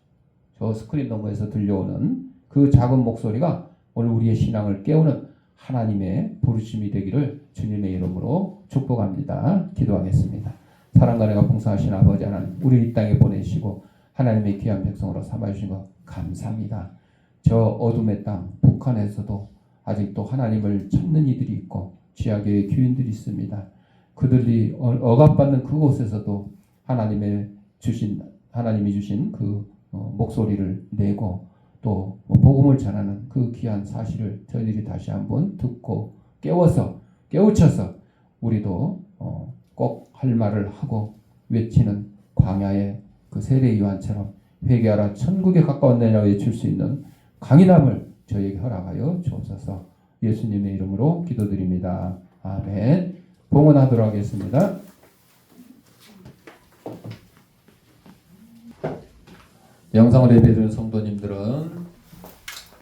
저 스크린 너머에서 들려오는 그 작은 목소리가 오늘 우리의 신앙을 깨우는 하나님의 부르심이 되기를 주님의 이름으로 축복합니다. 기도하겠습니다. 사랑과 은혜가 풍성하신 아버지 하나님, 우리 이 땅에 보내시고 하나님의 귀한 백성으로 삼아주신 것 감사합니다. 저 어둠의 땅 북한에서도 아직도 하나님을 찾는 이들이 있고 지하교회 교인들이 있습니다. 그들이 억압받는 그곳에서도 하나님이 주신 그 목소리를 내고 또 복음을 전하는 그 귀한 사실을 저희들이 다시 한번 듣고 깨우쳐서 우리도 꼭 할 말을 하고 외치는 광야의 그 세례 요한처럼 회개하라 천국에 가까운 내냐 외칠 수 있는 강인함을 저에게 허락하여 주옵소서. 예수님의 이름으로 기도드립니다. 아멘. 봉헌하도록 하겠습니다. 영상을 예배드리는 성도님들은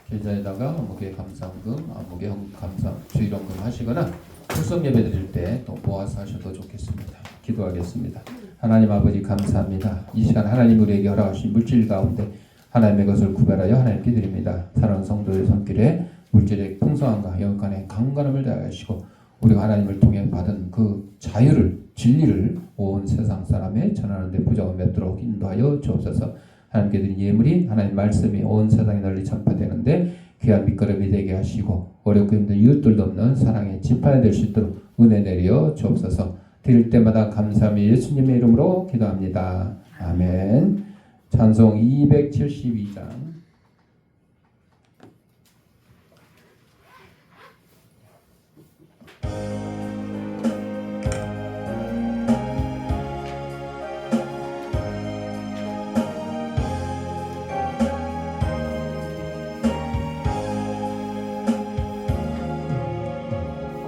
계좌에다가 아무개 감사금, 아무개 감사 주일원금 하시거나 출석 예배 드릴 때 또 모아서 하셔도 좋겠습니다. 기도하겠습니다. 하나님 아버지 감사합니다. 이 시간 하나님 우리에게 허락하신 물질 가운데 하나님의 것을 구별하여 하나님께 드립니다. 사랑하는 성도의 손길에 물질의 풍성함과 영간의 강건함을 다하시고 우리가 하나님을 통해 받은 그 자유를 진리를 온 세상 사람에 전하는 데 부족함 맺도록 인도하여 주옵소서. 하나님께 드린 예물이 하나님 말씀이 온 세상에 널리 전파되는데 귀한 밑거름이 되게 하시고 어렵고 힘든 이웃들도 없는 사랑의 지팡이 될 수 있도록 은혜 내려 주옵소서. 드릴 때마다 감사하며 예수님의 이름으로 기도합니다. 아멘. 찬송 272장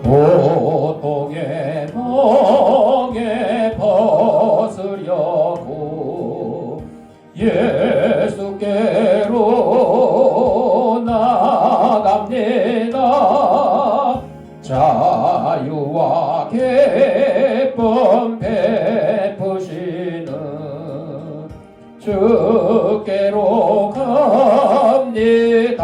고통의 멍에 벗으려고 예수께로 나갑니다. 자유와 기쁨 베푸시는 주께로 갑니다.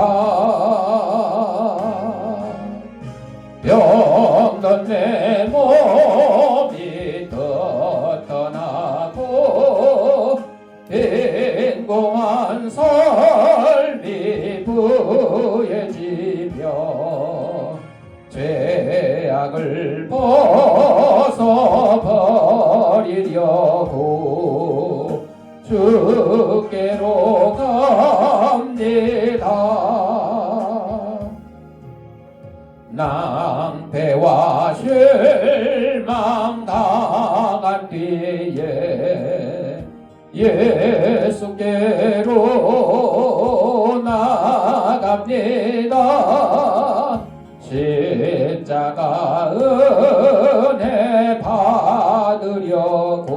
병든 내 몸이 떴떠나고 빈공한 삶이 부해지며 죄악을 벗어버리려고 주께로 갑니다. 낭패와 실망 당한 뒤에 예수께로 나갑니다. 십자가 은혜 받으려고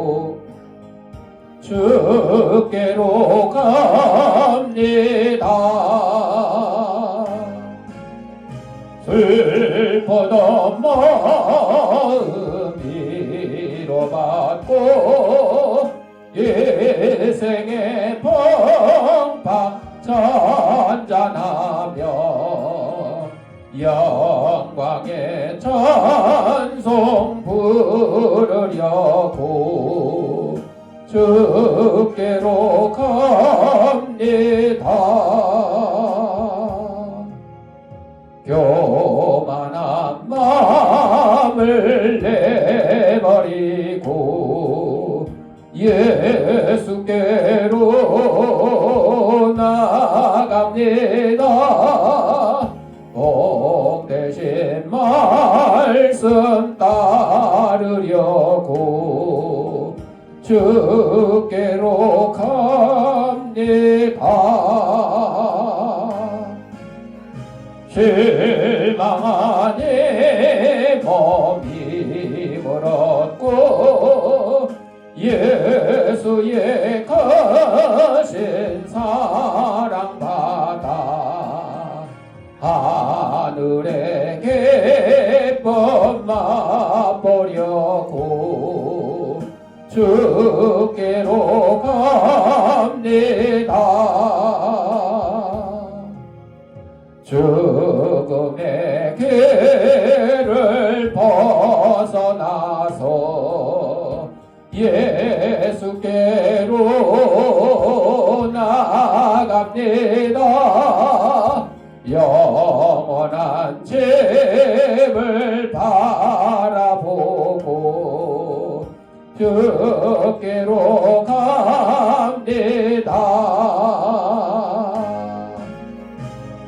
주께로 갑니다. 슬퍼던 마음 위로받고 인생의 풍파 잔잔하며 영광의 찬송 부르려고 주께로 갑니다. 교만한 마음을 내버리고 예수께로 나갑니다. 복 대신 말씀 따르려고 주께로 갑니다. 실망한 이 몸이 멀었고 예수의 거신 사랑받아 하늘의 기쁨 맛보려고 주께로 갑니다. 죽음의 길을 벗어나서 예수께로 나갑니다. 영원한 집을 바라보고 주께로 갑니다.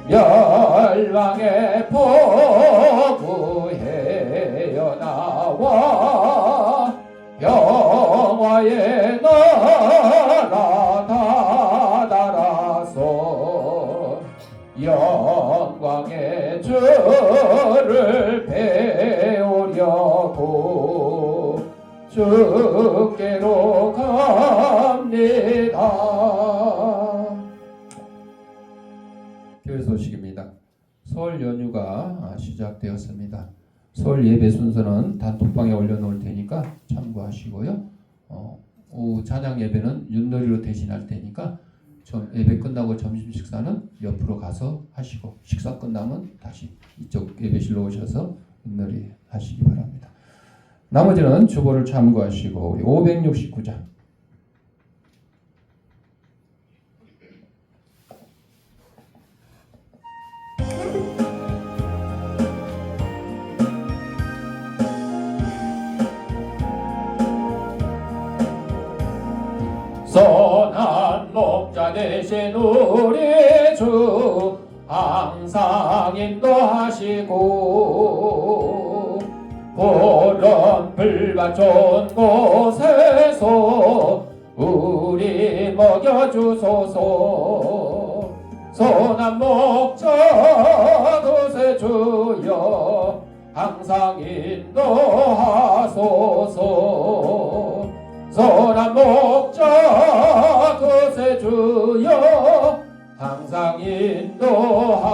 멸망의 포부에 나와 평화의 나라 다다라서 영광의 주를 배우려고 주께로 갑니다. 교회 소식입니다. 설 연휴가 시작되었습니다. 설 예배 순서는 단톡방에 올려놓을 테니까 참고하시고요. 오후 찬양 예배는 윷놀이로 대신할 테니까 예배 끝나고 점심 식사는 옆으로 가서 하시고 식사 끝나면 다시 이쪽 예배실로 오셔서 윷놀이 하시기 바랍니다. 나머지는 주보를 참고하시고 우리 569장 선한 목자 되신 우리 주 항상 인도하시고 푸른 불밭 좋은 곳에서 우리 먹여주소서. 선한 목자 그새 주여 항상 인도하소서. 선한 목자 그새 주여 항상 인도하소서.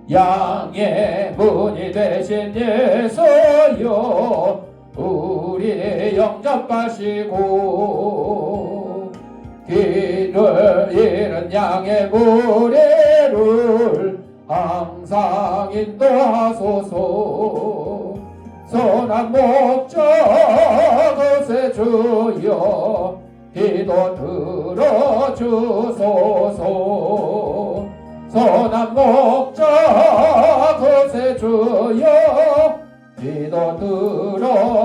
양의 문이 되신 예수여 우리 영접하시고 길을 잃은 양의 무리를 항상 인도하소서. 선한 목자 그새 주여 기도 들어주소서. 선한 목자 그새 주여 기도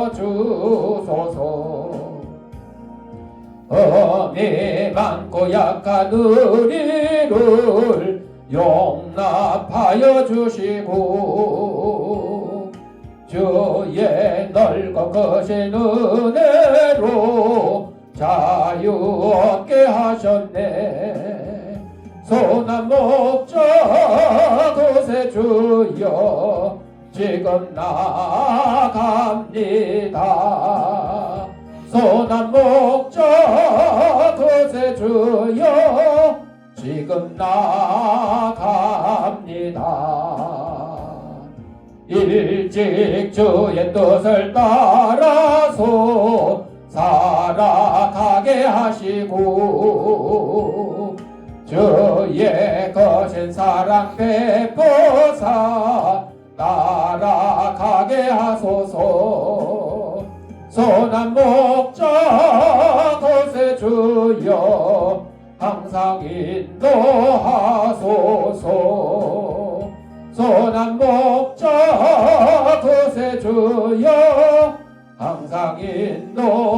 들어주소서. 엄이 많고 약한 우리를 용납하여 주시고 주의 넓고 크신 은혜로 자유 얻게 하셨네. 선한 목자 그새 주여 지금 나아갑니다. 선한 목자 그새 주여 지금 나아갑니다. 일찍 주의 뜻을 따라서 살아가게 하시고 주의 거신 사랑 베푸사 따라가게 하소서. 선한 목자 그새 주여 항상 인도하소서. 선한 목자 그새 주여 항상 인도하소서.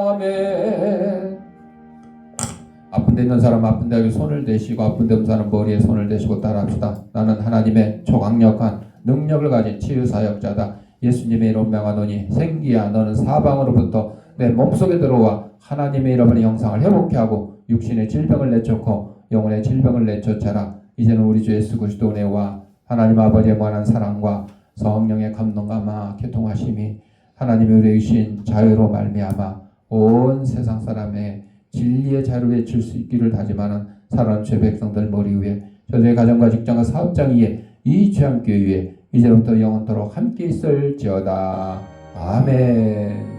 아멘. 아픈 데 있는 사람 아픈 데 손을 대시고 아픈 데 없는 사람 머리에 손을 대시고 따라합시다. 나는 하나님의 초강력한 능력을 가진 치유사역자다. 예수님의 이름 명하노니 생기야 너는 사방으로부터 내 몸속에 들어와 하나님의 이름의 형상을 회복케 하고 육신의 질병을 내쫓고 영혼의 질병을 내쫓아라. 이제는 우리 주 예수 그리스도 은혜와 하나님 아버지의 무한한 사랑과 성령의 감동과 교통하심이 하나님의 우리의 주신 자유로 말미암아 온 세상 사람의 진리의 자유를 외칠 수 있기를 다짐하는 사랑하는 주의 백성들 머리 위에 저들의 가정과 직장과 사업장 위에 이 죄함교회 위에 이제부터 영원토록 함께 있을지어다. 아멘.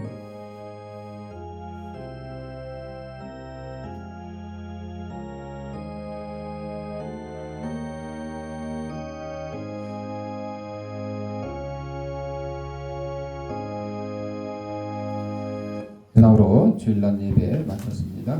다음으로 주일날 예배 마쳤습니다.